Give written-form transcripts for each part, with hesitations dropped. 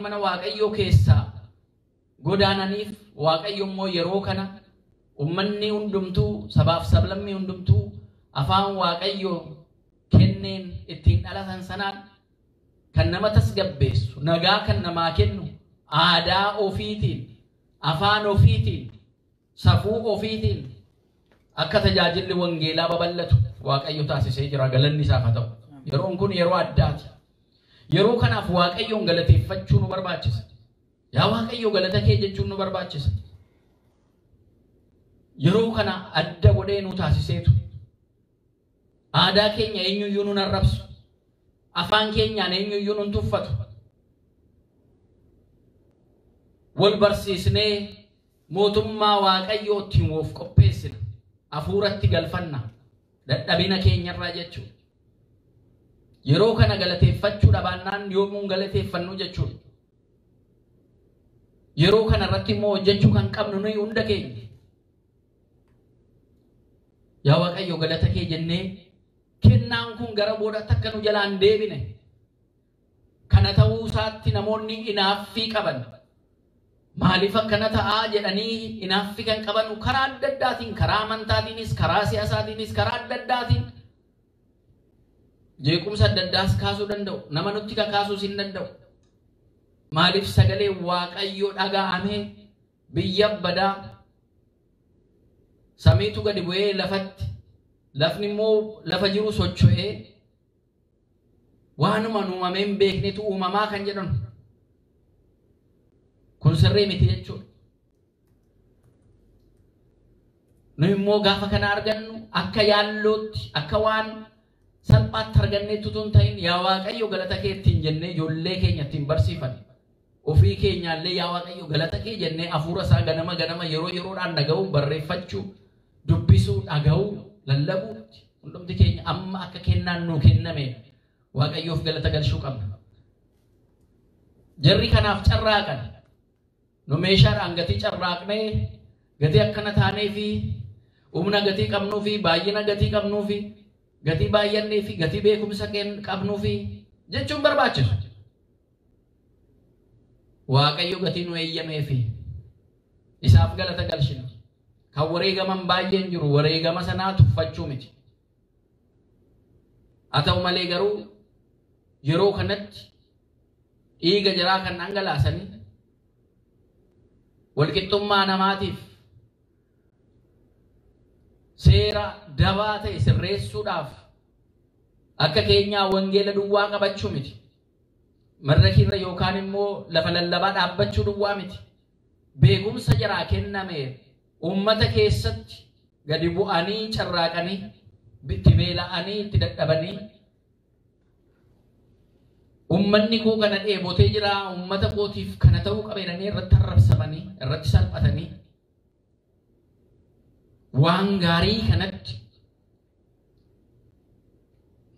mana waaqayyoo keessa godaananiif waaqayyo immoo yeroo kana ummanni hundumtuu sabaaf sablammii hundumtuu afaan waaqayyoo kenneen ittiin dhalatan sanaan kan nama tasgabbeessu nagaa kan namaa kennu aadaa ofiitiin afaan ofiitiin safuu ofiitiin akka tajaajilli wangeelaa babal'atu waaqayyo taasisee jira. Galanni isaaf haa ta'u. Yeroon kun yeroo addaati. Yeroo kanaaf waaqayyoon galateeffachuu nu barbaachisa. Yaa waaqayyo galata kee jechuun nu barbaachisa. Yeroo kana adda godhee nu taasiseetu aadaa keenya eenyuyyuu nu arrabsu, afaan keenyaan eenyuyyuu nu tuffatu, wal barsiisnee mootummaa waaqayyoo ittiin woof qopheessina, hafuuratti galfanna dadhabina keenyarraa jechuudha. Yeroo kana galateeffachuu dhabaannaan yoomuun galateeffannu jechuudha. Yeroo kana irratti immoo hojjechuu kan qabnu nuyi hunda keenya. Yaa waaqayyo galata kee jennee kennaan kun gara boodaatti akka nu jalaan deebine kana ta'uu isaatti namoonni inaaffii qaban maaliif akkana ta'aa jedhanii inaaffii kan qaban karaa adda addaatiin, karaa amantaatiinis, karaa siyaasaatiinis, karaa adda addaatiin jeequmsa adda addaas kaasuu danda'u. Nama nutti kakaasuus hin danda'u. Maaliif sagalee waaqayyoo dhaga'amee biyya badaa samiitu gadi bu'ee lafatti, lafni immoo lafa jiru socho'ee waanuma uumameen beeknetu uumamaa kan jedhan kun sirrii miti jechuudha. Nu immoo gaafa kana argannu akka yaallootti, akka waan salphaatti arganneetu tun ta'in yaa waaqayyo galata kee ittiin jennee ijoollee keenya ittiin barsiifanne ofii keenyaallee yaa waaqayyo galata kee jennee hafuura isaa ganama ganama yeroo yeroodhaan dhaga'uu, barreeffachuu, dubbisuu, dhaga'uu, lallabuutti hundumti keenya amma akka kennaan nuu kenname waaqayyoof galata galchuu qabna. Jarri kanaaf carraaqan nu meeshaadhaan gatii carraaqnee gatii akkana taanee fi humna gatii qabnuu fi baay'ina gatii qabnuu fi gatii baay'annee fi gatii beekumsa qabnuu fi jechuun barbaachisu. Waaqayyo gatii nu eeyyamee fi isaaf galata galchina. Kan wareegaman baay'een jiru wareegama sanaa tuffachuu miti. Haa ta'u malee garuu yeroo kanatti dhiiga jaraa kan dhangalaasanii walqixxummaa namaatiif seera dabaa ta'e sirreessuudhaaf akka keenyaa wangeela duwwaa qabachuu miti. Marrakirra yookaan immoo lafa lallabaa dhaabbachuu duwwaa miti. Beekumsa jaraa kenname ummata keessatti gadi bu'anii carraaqanii itti beela'anii itti dadhabanii ummanni koo kana dheebotee jira, ummata kootiif kana ta'uu qabeenanii irratti arrabsamanii irratti salphatanii waan gaarii kanatti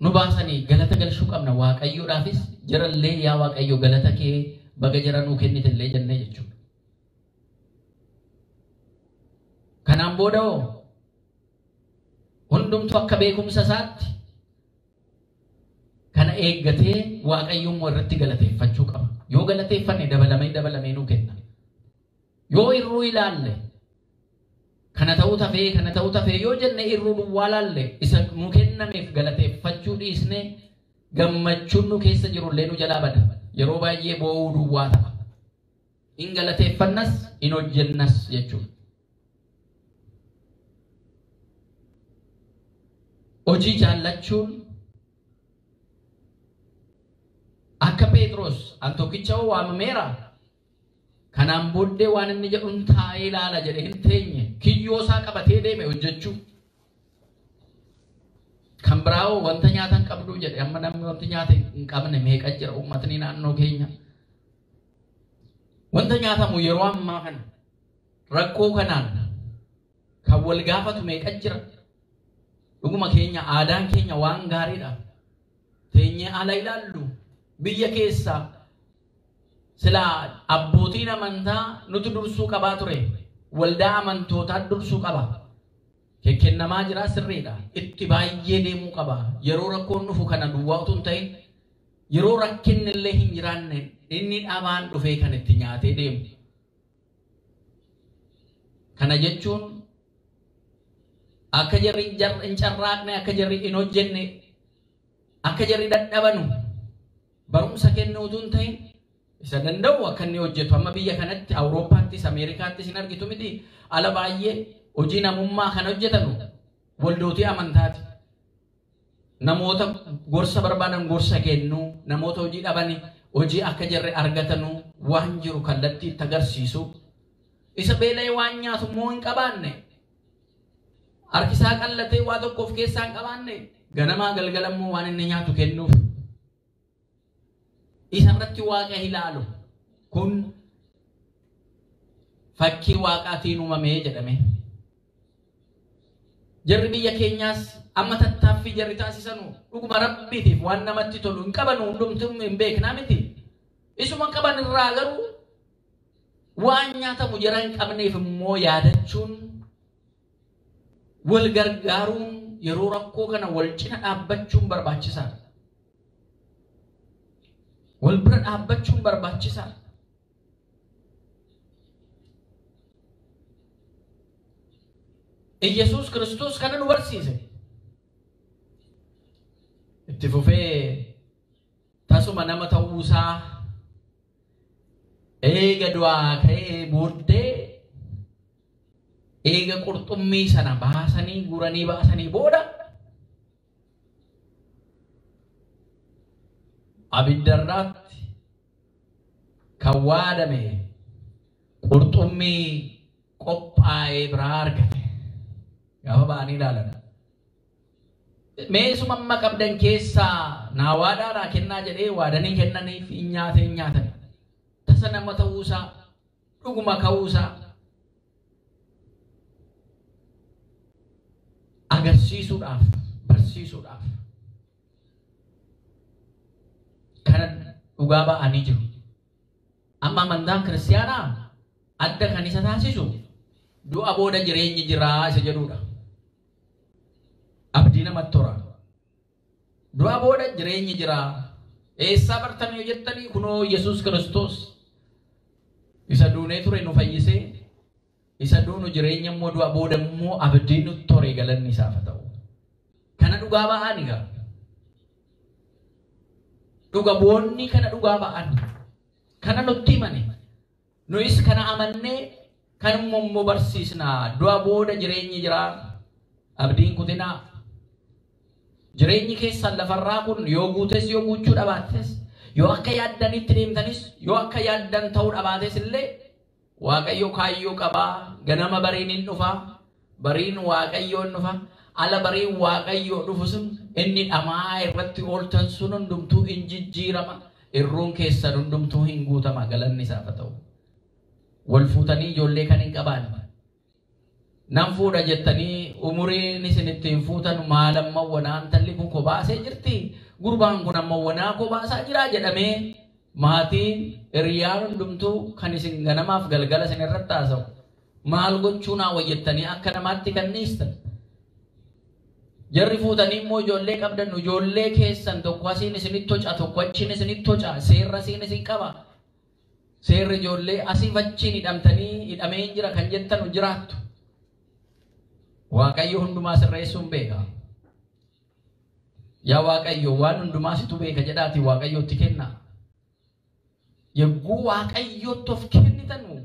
nu baasanii galata galchuu qabna. Waaqayyoodhaafis jarallee yaa waaqayyo galata kee baga jara nuu kennitellee jennee jechuudha. Kanaan booda hundumtu akka beekumsa isaatti kana eeggatee waaqayyoon irratti galateeffachuu qaba. Yoo galateeffanne dabalamee nuu kenna. Yoo irruu ilaalle kana ta'uu tafee yoo jenne irruu duwwaa laalle isa nu kennameef galateeffachuu dhiisne gammachuun nu keessa jirullee nu jalaa bada. Yeroo baay'ee boo'uu duwwaa ta'a. In galateeffannas in hojjennas jechuudha. Hojii jaallachuun akka Phexros an tokkicha waamameera kanaan booddee waan inni jedhuun taa'ee ilaala jedhe hin teenye kiyyoo isaa qabatee deeme hojjechuu. Kan biraa wanta nyaatan qabdu jedhe amma namni wanti nyaata hin qabne meeqa jira uummatni naannoo keenya. Wanta nyaatamu yeroo ammaa kana rakkoo kanaan kan wal gaafatu meeqa jira. Dhuguma keenya aadaan keenya waan gaariidha. Teenyee ala ilaallu biyya keessaa silaa abbootiin amantaa nuti dursuu qabaa ture. Waldaa amantootaa dursuu qaba. Kennamaa jira sirriidha. Itti baay'ee deemuu qaba. Yeroo rakkoon dhufu kana duwwaa utuu hin ta'in yeroo rakkinni illee hin jiraanne inni dhabaan dhufee kan itti nyaatee deemu. Kana jechuun akka jarri hin carraaqne, akka jarri hin hojjenne, akka jarri dadhabanu barumsa kennuutu hin ta'in isa danda'u akka inni hojjetu. Amma biyya kanatti Awurooppaattis Ameerikaattis hin argitu miti ala baay'ee hojii namummaa kan hojjetanu waldootii amantaati. Namoota gorsa barbaadan gorsa kennu, namoota hojii dhabani hojii akka jarri argatanu waan jiru kallattii itti agarsiisu. Isa beela'ee waan nyaatu immoo hin qabaanne, harkisaa qallatee waa tokko of keessaa hin qabaanne, ganamaa galgala immoo waan inni nyaatu kennuuf. Isa irratti waaqa ilaalu kun fakkii waaqaatiin uumamee jedhame. Jarri biyya keenyaas amma tattaaffii jarri taasisanu dhuguma rabbiitiif waan namatti tolu hin qabanu, hundumtuu hin beeknaa miti. Isuma qaban irraa garuu waan nyaatamu jara hin qabneef immoo yaadachuun, wal gargaaruun, yeroo rakkoo kana wal cina dhaabbachuun barbaachisaadha. Wal bira dhaabbachuun barbaachisaadha. Yesuus Kiristoos kana nu barsiise. Itti fufee tasuma nama ta'uusaa eega du'aa ka'ee booddee eega qurxummii sana baasanii guranii baasanii booda abiddarraatti kan waadame qurxummii qophaa'ee biraa argate. Gaafa ba'anii ilaalan meesuma amma qabdan keessaa naa waadaadhaa kennaa jedhee waadanii kennaniif hin nyaatan. Tasa nama ta'uusaa, dhuguma ka'uusaa agarsiisuudhaaf, barsiisuudhaaf kana dhugaa ba'anii jiru. Amma amantaan kiristaanaa adda kan isa taasisu du'a booda jireenyi jiraa isa jedhudha. Abdii namatti tora. Du'a booda jireenyi jiraa. Eessaa bartanii jettanii kunoo Yesuus Kiristoos isa duunee ture nu fayyisee, isa duunu jireenya immoo du'a booda immoo abdii nutti tore, galanni isaaf haa ta'u. Kana dhugaa ba'an egaa. Dhuga boonni kana dhugaa ba'an. Kana nutti himani. Nuyis kana amannee kan immoo barsiisnaa. Du'a booda jireenyi jiraa. Abdiin kutinaa. Jireenyi keessan lafarraa kun yoo guutes yoo guuchuu dhabaates, yoo akka yaaddanitti deemtanis, yoo akka yaaddan ta'uu dhabaates illee Waaqayyo kaayyoo qabaa. Ganama bariin hin dhufa, bariin Waaqayyoo hin dhufa. Ala bariin Waaqayyoo dhufu sun inni dhamaa irratti ooltan sun hundumtuu hin jijjiirama. Irruun keessan hundumtuu hin guutama. Galanni isaaf haa ta'u. Wal fuutanii ijoollee kan hin qabaanne. Nan fuudha jettanii umuriin isinitti hin fuutan maal amma wanaan talli kun kobaasee jirti, gurbaan kun amma wanaa kobaasaa jira jedhamee maatiin hiriyaan hundumtuu kan isin ganamaaf galgala isin irratti haasa'u maal gochuun hawwayyattanii akka namaatti kanniistan. Jarri fuutanii immoo ijoollee qabdan, ijoollee keessan tokko asiin isinitti toca, tokko achiin isinitti toca, seerra asiin isin qaba. Seerri ijoollee asiif achiin hidhamee jira kan jettan jiraattu. Waaqayyo hundumaa sirreessuun beeka. Yaa Waaqayyo waan hundumaa situ beeka jedhaati Waaqayyootti kenna. Yogguu Waaqayyootti of kennitanu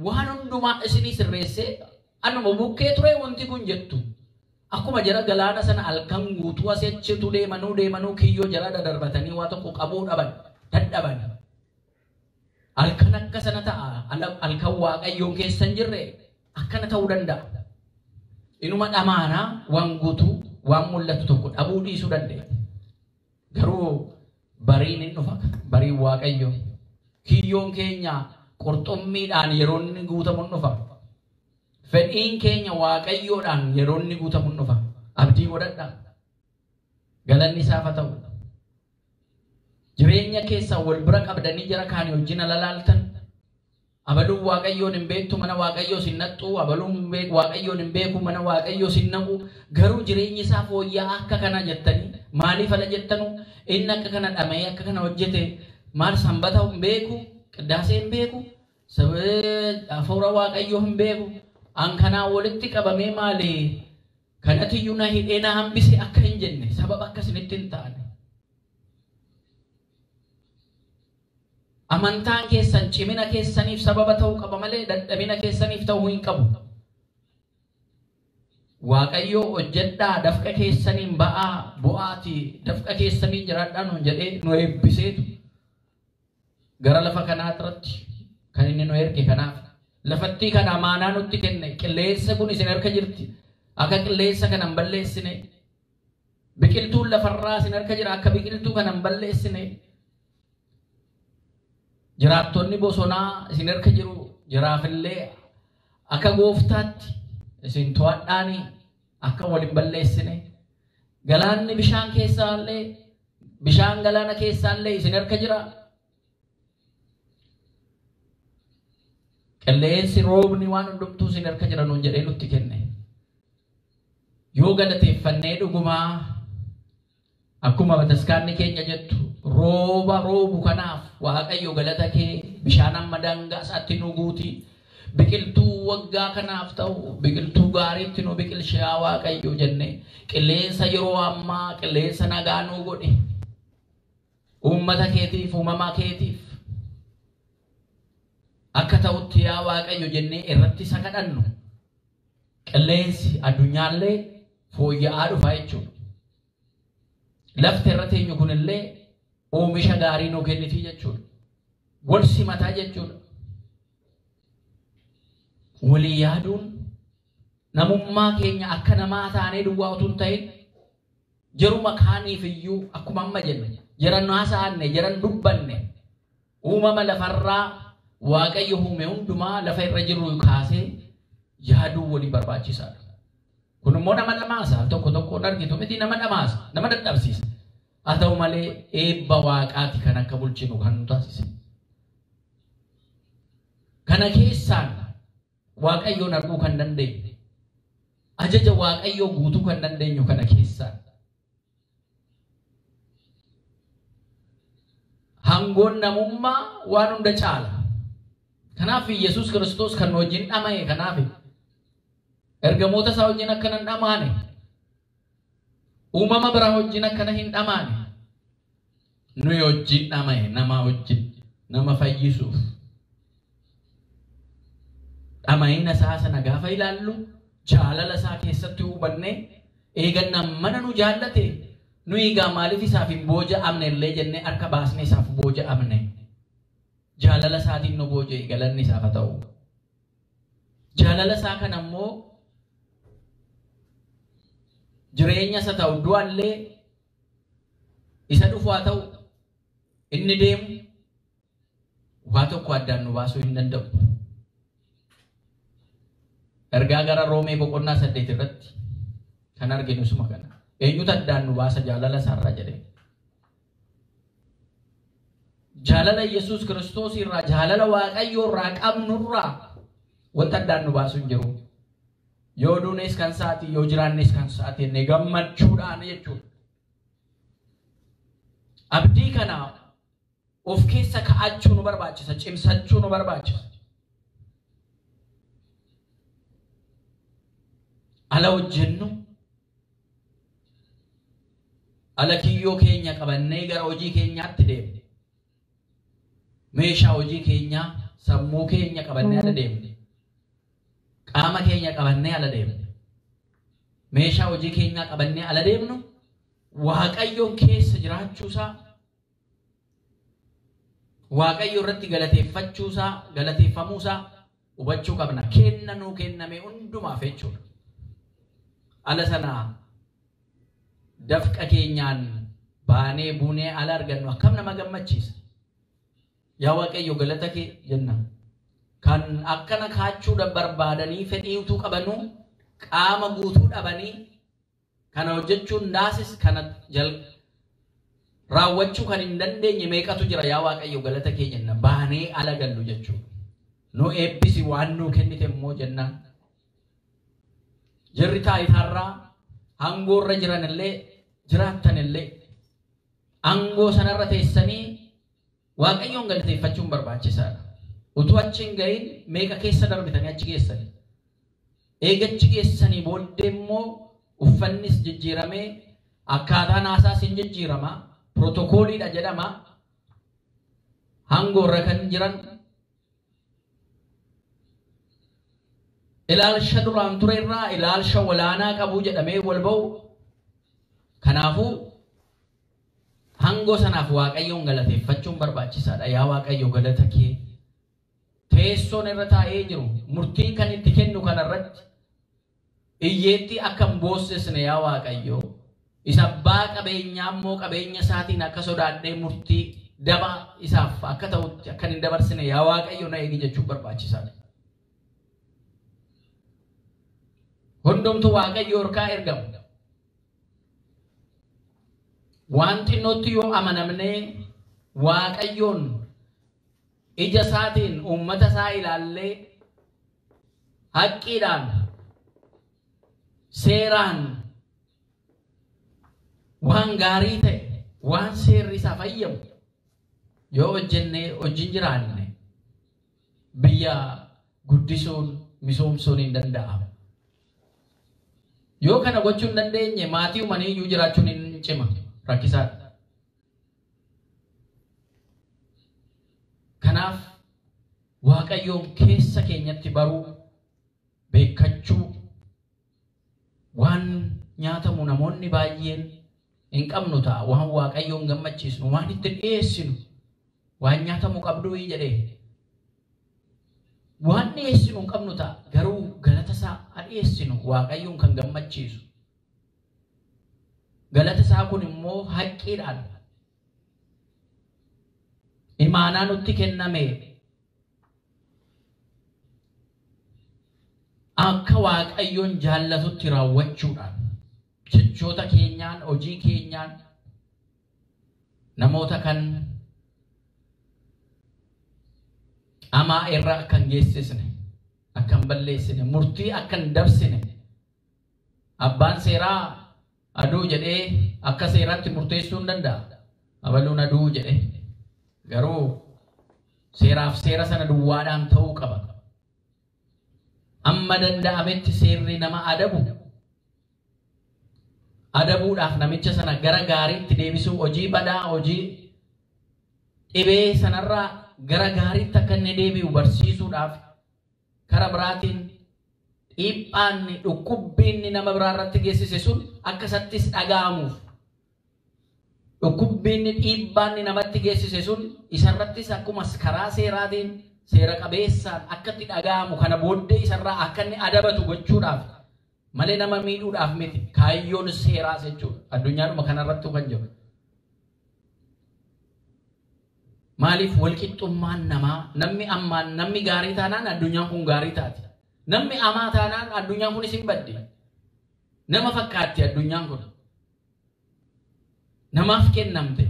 waan hundumaa isinii sirreessee anuma bukkee ture wanti kun jettu. Akkuma jara galaana sana halkan guutuu asii achitu deemanuu kiyyoo jara dadarbatanii waa tokko qabuu dadhaban. Halkan akka sana ta'a. Halkan Waaqayyoon keessan jirre akkana ta'uu danda'a. Inuma dhamaanaa waan guutuu waan mul'atu tokko dhabuu dhiisuu dandeenya. Garuu bariin hin dhufa. Bariin Waaqayyo. Kiyyoon keenya qurxummiidhaan yeroo inni guutamu hin dhufa. Fedhiin keenya Waaqayyoodhaan yeroo inni guutamu hin dhufa. Abdii godhadhaa. Galanni isaaf haa ta'u. Jireenya keessaa wal bira qabdanii jara kaanii wajjin alalaaltan. Abaluun Waaqayyoon hin beektu mana Waaqayyoo sin naqxu, abaluun Waaqayyoon hin beeku mana Waaqayyoo sin naqu. Garuu jireenyi isaa fooyya'aa akka kana jettanii maaliif ala jettanu inni akka kana dhamee akka kana hojjete maal sanbata hin beeku qiddaasee hin beeku hafuura waaqayyoo hin beeku an kanaa walitti qabamee maali kanatiyyuu na hidhee na hambise akka hin jenne sababa akkasinitti hin taane. Amantaan keessan cimina keessaniif sababa ta'uu qaba malee dadhabina keessaniif ta'uu hin qabu. Waaqayyoo hojjedhaa dafqa keessaniin ba'aa bu'aati dafqa keessaniin jiraadhaa nuun jedhee nu eebbiseetu gara lafa kanaa irratti kan inni nu erge kanaaf lafatti kan amaanaa nutti kenne qilleensa kun isin harka jirti akka qilleensa kana hin balleessine biqiltuun lafarraa isin harka jira akka biqiltuu kana hin balleessine jiraattonni bosonaa isin harka jiru jiraafillee akka gooftaatti isin to'adhaanii akka waliin balleessine galaanni bishaan keessaallee bishaan galaana keessaallee isin harka jira qilleensi roobni waan hundumtuu isin harka jira nuun jedhee nutti kenne yoo galateeffannee dhugumaa akkuma bataskaanni keenya jettu rooba roobu kanaaf waaqayyo galata kee bishaan amma daangaa isaatti nu guuti biqiltuu waggaa kanaaf ta'u biqiltuu gaariitti nu biqilchee waaqayyo jenne qilleensa yeroo ammaa qilleensa nagaa nu godhe uummata keetiif uumamaa keetiif akka ta'utti yaa waaqayyo jennee irratti isa kadhannu qilleensi addunyaallee fooyya'aa dhufa jechuudha. Lafti irra teenyu kunillee oomisha gaarii nu kenniti jechuudha. Wal simataa jechuudha. Walii yaaduun namummaa keenya akka namaa taanee duwwaa utuu hin ta'in jaruma kaaniif iyyuu akkuma amma jenne jaran haasa'anne jaran dubbanne uumama lafarraa waaqayyo uume hundumaa lafa irra jiru kaasee yaaduu walii barbaachisaadha. Kun immoo nama dhamaasa tokko tokkoon argitu miti nama dhamaasa nama dadhabsiisa. Haa ta'u malee eebba waaqaati kan akka bulchinu kan nu taasise. Kana keessaan waaqayyoon arguu kan dandeenyu ajaja waaqayyoo guutuu kan dandeenyu kana keessaan hangoon namummaa waan hunda caala. Kanaaf Yesuus Kiristoos kan wajjin dhama'e kanaaf ergamoota isaa wajjin akkana hin dhamaane uumama biraa wajjin akkana hin dhamaane nuyi wajjin dhama'e nama wajjin nama fayyisuuf dhama'ina isaa sana gaafa ilaallu jaalala isaa keessatti hubanne eeganna mana nu jaallate nuyi egaa maaliif isaaf hin booja'amne illee jennee harka baasne isaaf booja'amne jaalala isaatiin nu booja'e galanni isaaf haa ta'u. Jaalala isaa kana immoo jireenya isa ta'u du'allee isa dhufu haa ta'u inni deemu waa tokko addaan nu baasuu hin danda'u. Ergaa gara Roomee boqonnaa 8 irratti kan arginu suma kana. Eenyutu addaan nu baasa jaalala isaarraa jedhee. Jaalala Yesuus Kiristoos irraa jaalala Waaqayyoo irraa qabnurraa wanta addaan nu baasu hin jiru. Yoo duunes kan isaati yoo jiraannes kan isaati inni gammachuudhaan jechuudha. Abdii kana of keessa kaa'achuu nu barbaachisa, cimsachuu nu barbaachisa. Ala hojjennu ala kiyyoo keenya qabannee gara hojii keenyaatti deemne. Meeshaa hojii keenyaa sammuu keenya qabannee ala deemne. Qaama keenya qabannee ala deemne. Meeshaa hojii keenyaa qabannee ala deemnu Waaqayyoon keessa jiraachuusaa Waaqayyo irratti galateeffamuusaa hubachuu qabna. Kenna nuu kenname hundumaaf jechuudha. Ala sanaa dafqa keenyaan baanee buunee ala argannu akkam nama gammachiisa. Yaa Waaqayyo galata kee jenna. Kan akkana kaachuudha barbaadanii fedhii utuu qabanuu qaama guutuu dhabanii kana hojjechuun naasis kana raawwachuu kan hin dandeenye meeqatu jira. Yaa Waaqayyo galata kee jenna. Baanee ala gallu jechuudha. Nu eebbisi waan nuu kennite immoo jennaan. Jarri taayitaarraa hangoorra jiran illee jiraattan illee aangoo sanarra teessanii Waaqayyoon galateeffachuun barbaachisaadha. Utuu achi hin gahin meeqa keessa darbitanii achi geessanii. Eegachi geessanii booddee immoo uffannis jijjiiramee akkaataan haasaas hin jijjiirama. Pirootokooliidha jedhama. Hangoorra kan jiran ilaalcha duraan ture irraa ilaalcha walaanaa qabuu jedhamee wal ba'u. Kanaafuu hangoo sanaaf Waaqayyoon galateeffachuun barbaachisaadha. Yaa Waaqayyo galata kee teessoon irra taa'ee jiru murtiin kan itti kennu kanarratti iyyeetti akka hin boossisne yaa Waaqayyo isa abbaa qabeenyaa immoo qabeenya isaatiin akka sodaadhee murtii daba isaaf akka ta'utti akka hin dabarsine yaa Waaqayyo na eegi jechuun barbaachisaadha. Hundumtu Waaqayyo harkaa ergamu. Wanti nuti yoo amanamnee Waaqayyoon ija isaatiin uummata isaa ilaallee haqqiidhaan seeraan waan gaarii ta'e waan seerri isaa fayyamu yoo hojjennee hojiin jiraanne biyya guddisuun misoomsuun hin danda'amu. Yoo kana gochuu hin dandeenye maatii uumanii iyyuu jiraachuun hin cima rakkisaadha. Kanaaf Waaqayyoon keessa keenyatti baruu beekachuu waan nyaatamu namoonni baay'een hin qabnu ta'a. Waan Waaqayyoon gammachiisnu waan itti dhiyeessinu waan nyaatamu qabdu jedhee waan dhiyeessinu hin qabnu ta'a. Garuu galata isaa dhiyeessinu Waaqayyoon kan gammachiisu. Galata isaa kun immoo haqqiidhaan imaanaa nutti kenname akka Waaqayyoon jaallatutti raawwachuudhaan jechoota keenyaan hojii keenyaan namoota kan amaa irra akka hin geessisne akka hin balleessine murtii akka hin dabsine abbaan seeraa aduu jedhee akka seeraatti murteessuu hin danda'a. Abaluun aduu jedhee garuu seeraaf seera sana duwwaadhaan ta'uu qaba. Amma danda'ametti seerri nama adabuudhaaf namicha sana gara gaariitti deebisuu hojii badaa hojii dhibee sanarraa gara gaariitti akka inni deebi'u barsiisuudhaaf karaa biraatiin dhiiphaan dhukkubbiin nama biraarratti geessise sun akka isattis dhaga'amuuf dhukkubbiin dhiibbaan namatti geessise sun isarrattis akkuma karaa seeraatiin seera qabeessaan akka itti dhaga'amu kana booddee isarraa akka inni adabatu gochuudhaaf malee nama miidhuudhaaf miti. Kaayyoon seeraas jechuudha. Addunyaadhuma kanarrattuu kan jiru. Maaliif walqixxummaan namaa namni gaarii taanaan addunyaan kun gaarii taati. Namni amaa taanaan addunyaan kunis hin baddi. Nama fakkaatti addunyaan kun. Namaaf kennamte.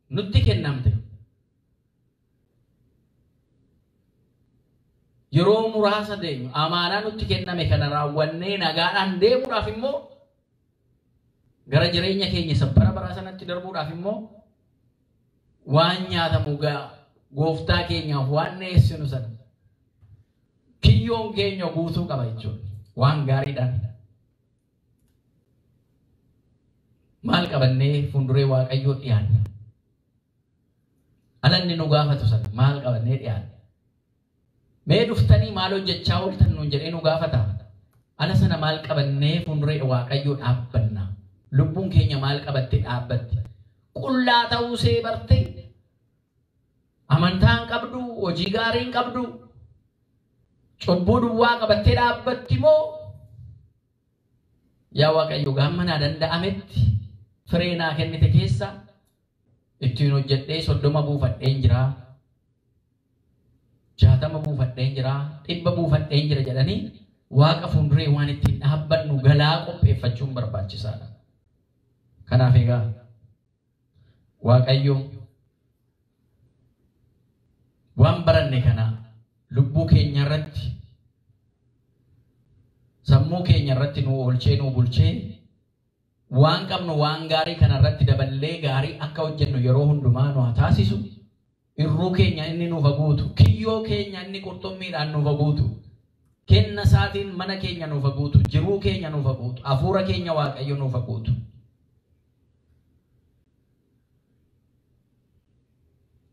Nutti kennamte. Yeroo muraasa deemu amaanaa nutti kenname kana raawwannee nagaadhaan deemuudhaaf immoo gara jireenya keenya sabbara baraa sanatti darbuudhaaf immoo waan nyaatamu gooftaa keenyaaf waan dhiyeessinu sana kiyyoon keenya guutuu qaba jechuudha. Waan gaariidhaan maal qabannee fuulduree Waaqayyoo dhiyaanna. Alanni nu gaafatu sana maal qabannee dhiyaanna. Mee dhuftanii maal hojjechaa ooltan nuun jedhee nu gaafata. Ala sana maal qabannee fuulduree Waaqayyoo dhaabbanna. Lubbuun keenya maal qabattee dhaabbatti. Qullaa ta'uu see bartee amantaan qabdu hojii gaariin qabdu cubbuu duwwaa qabattee dhaabbatti moo yaa Waaqayyo gaammanaa danda'ametti firee naa kennite keessa ittiin hojjedhee 30 buufadheen jira 60 buufadheen jira 100 buufadheen jira jedhanii Waaqa fuulduree waan ittiin dhaabbannu galaa qopheeffachuun barbaachisaadha. Kanaaf egaa Waaqayyo waan baranne kana lubbuu keenya irratti sammuu keenya irratti nu oolchee nu bulchee waan qabnu waan gaarii kanarratti daballee gaarii akka hojjennu yeroo hundumaa nu haa taasisu. Irruu keenya inni nuuf haguutu, kiyyoo keenya inni qurxummiidhaan nuuf haguutu, kenna isaatiin mana keenya nuuf haguutu, jiruu keenya nuuf haguutu, hafuura keenya Waaqayyo nuuf haguutu.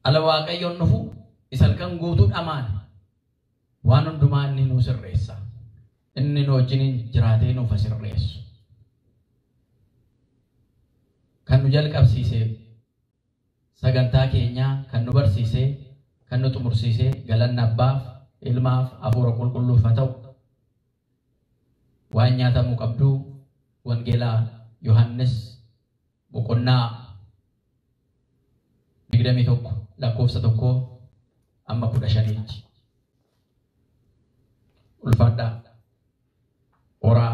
Ala Waaqayyoon dhufu isa halkan guutuu dhamaan waan hundumaa inni nu sirreessa. Inni nu wajjin jiraatee nuuf sirreessu. Kan nu jalqabsiisee sagantaa keenya kan nu barsiisee kan nu xumursiisee galanni Abbaaf, Ilmaaf, Hafuura Qulqulluuf haa ta'u. Waan nyaatamuu qabdu Wangeelaa Yohannis boqonnaa 21 lakkoofsa 1 amma 15 ulfaadhaa. Ora